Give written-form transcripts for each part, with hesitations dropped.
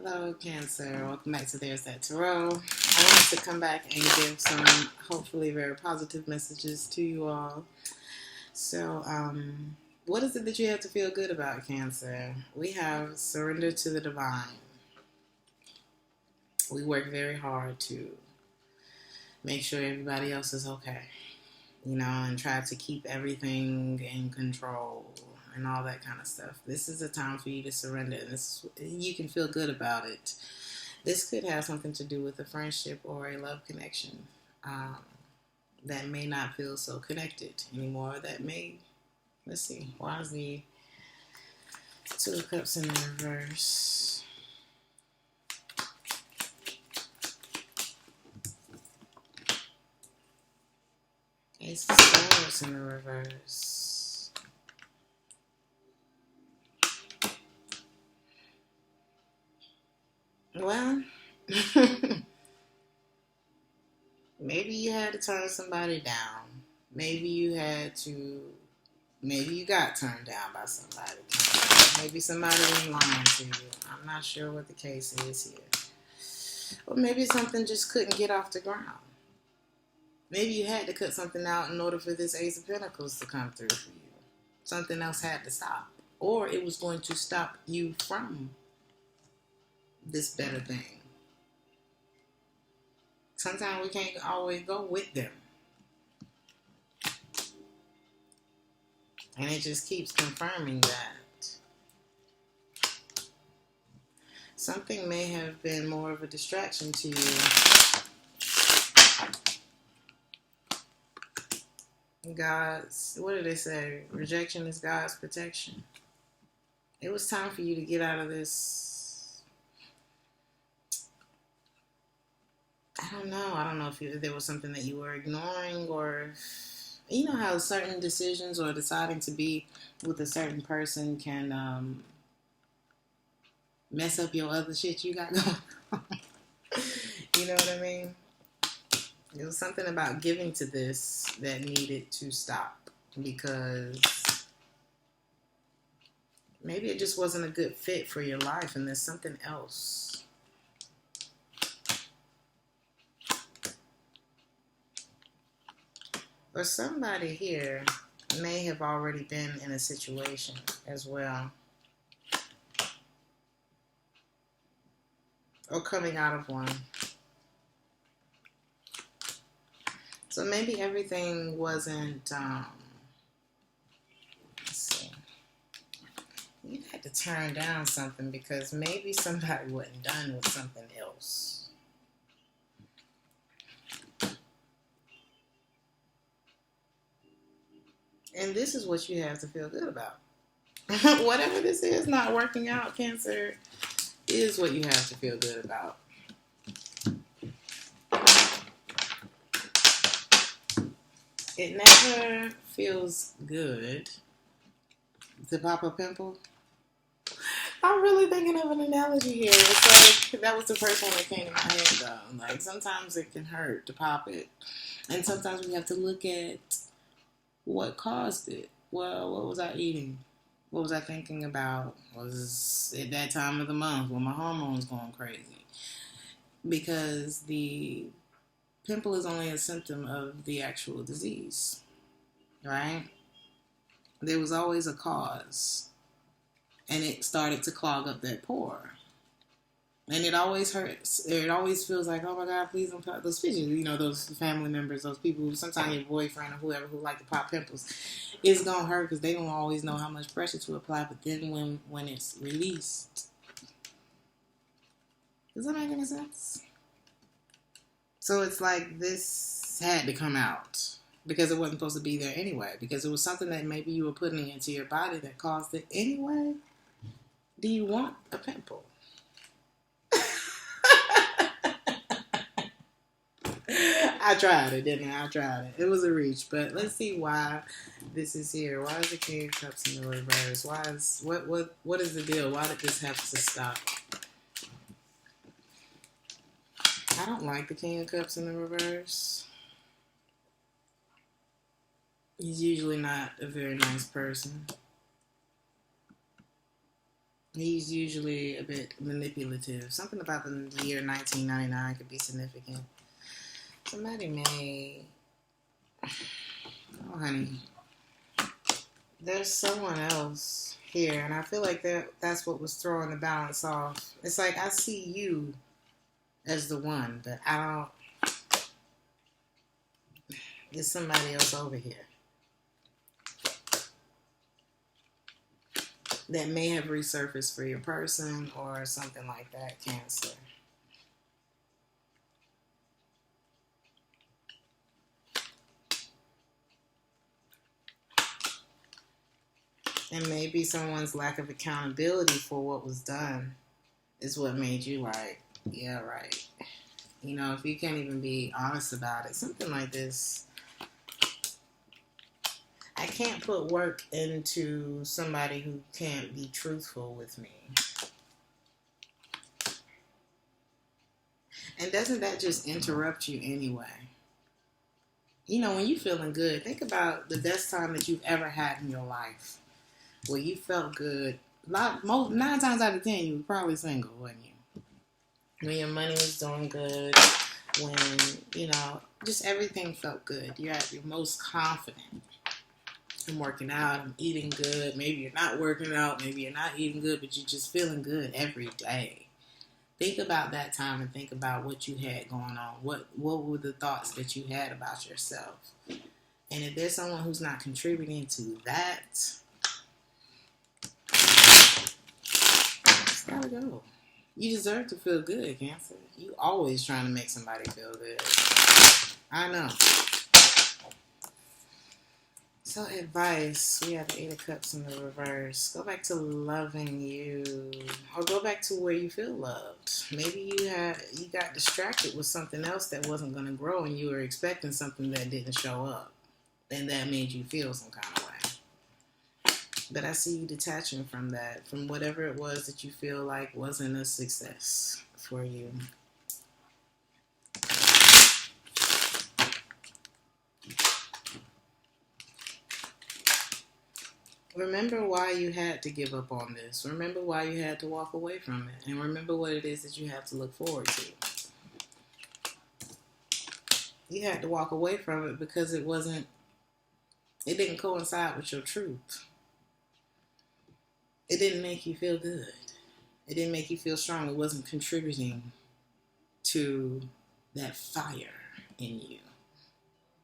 Hello, Cancer. Welcome back to Theresthattarot. I wanted to come back and give some hopefully very positive messages to you all. So, what is it that you have to feel good about, Cancer? We have surrender to the divine. We work very hard to make sure everybody else is okay, and try to keep everything in control and all that kind of stuff. This is a time for you to surrender. You can feel good about it. This could have something to do with a friendship or a love connection that may not feel so connected anymore. That may, let's see, why is the Two of Cups in reverse? Ace of Swords in the reverse. Well, maybe you had to turn somebody down. Maybe you got turned down by somebody. Maybe somebody was lying to you. I'm not sure what the case is here. Or maybe something just couldn't get off the ground. Maybe you had to cut something out in order for this Ace of Pentacles to come through for you. Something else had to stop. Or it was going to stop you from this better thing. Sometimes we can't always go with them. And it just keeps confirming that. Something may have been more of a distraction to you. What did they say? Rejection is God's protection. It was time for you to get out of this. I don't know if there was something that you were ignoring, or you know how certain decisions or deciding to be with a certain person can mess up your other shit you got going on. You know what I mean? It was something about giving to this that needed to stop because maybe it just wasn't a good fit for your life and there's something else. Or somebody here may have already been in a situation as well. Or coming out of one. So maybe everything wasn't, let's see. You had to turn down something because maybe somebody wasn't done with something else. And this is what you have to feel good about. Whatever this is not working out, Cancer, is what you have to feel good about. It never feels good to pop a pimple. I'm really thinking of an analogy here. It's like, that was the first one that came to my head, though. Like, sometimes it can hurt to pop it. And sometimes we have to look at what caused it. Well, what was I eating? What was I thinking about? Was it that time of the month when my hormones going crazy? Because the pimple is only a symptom of the actual disease, right? There was always a cause, and it started to clog up that pore. And it always hurts. It always feels like, oh my God, please don't pop those pigeons. You know, those family members, those people, sometimes your boyfriend or whoever who like to pop pimples, it's going to hurt because they don't always know how much pressure to apply. But then when it's released, does that make any sense? So it's like this had to come out because it wasn't supposed to be there anyway. Because it was something that maybe you were putting into your body that caused it anyway. Do you want a pimple? I tried it, didn't I? I tried it. It was a reach, but let's see why this is here. Why is the King of Cups in the reverse? What is the deal? Why did this have to stop? I don't like the King of Cups in the reverse. He's usually not a very nice person. He's usually a bit manipulative. Something about the year 1999 could be significant. Somebody may... Oh, honey. There's someone else here, and I feel like that's what was throwing the balance off. It's like I see you as the one, but I don't... There's somebody else over here that may have resurfaced for your person or something like that, Cancer. And maybe someone's lack of accountability for what was done is what made you like, yeah, right. You know, if you can't even be honest about it, something like this. I can't put work into somebody who can't be truthful with me. And doesn't that just interrupt you anyway? You know, when you're feeling good, think about the best time that you've ever had in your life, where you felt good. 9 times out of 10, you were probably single, wasn't you? When your money was doing good, when, you know, just everything felt good. You're at your most confident. I'm working out, I'm eating good. Maybe you're not working out, maybe you're not eating good, but you're just feeling good every day. Think about that time and think about what you had going on. What were the thoughts that you had about yourself? And if there's someone who's not contributing to that, it's gotta go. You deserve to feel good, Cancer. You always trying to make somebody feel good. I know. So advice, we have the 8 of Cups in the reverse. Go back to loving you, or go back to where you feel loved. Maybe you got distracted with something else that wasn't going to grow, and you were expecting something that didn't show up, and that made you feel some kind of way. But I see you detaching from that, from whatever it was that you feel like wasn't a success for you. Remember why you had to give up on this. Remember why you had to walk away from it. And remember what it is that you have to look forward to. You had to walk away from it because it didn't coincide with your truth. It didn't make you feel good. It didn't make you feel strong. It wasn't contributing to that fire in you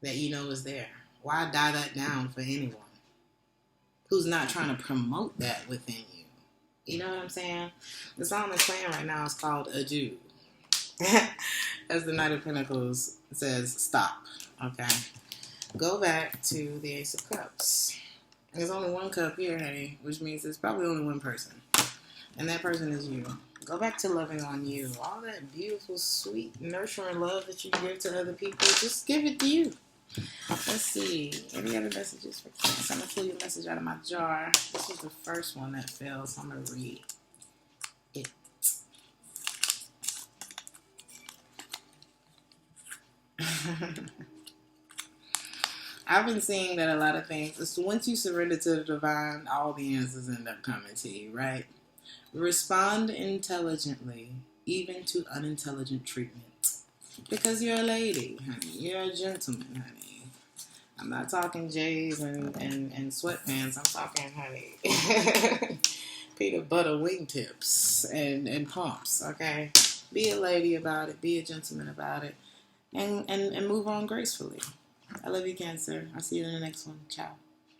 that you know is there. Why die that down for anyone who's not trying to promote that within you? You know what I'm saying? The song that's playing right now is called Adieu. As the Knight of Pentacles says, stop. Okay? Go back to the Ace of Cups. There's only one cup here, honey, which means there's probably only one person. And that person is you. Go back to loving on you. All that beautiful, sweet, nurturing love that you give to other people, just give it to you. Let's see. Any other messages for Cancer? I'm going to pull your message out of my jar. This is the first one that fell, so I'm going to read it. I've been seeing that a lot of things, once you surrender to the divine, all the answers end up coming to you, right? Respond intelligently, even to unintelligent treatment. Because you're a lady, honey. You're a gentleman, honey. I'm not talking J's and sweatpants. I'm talking, honey, peanut butter wingtips and pumps, okay? Be a lady about it. Be a gentleman about it. And move on gracefully. I love you, Cancer. I'll see you in the next one. Ciao.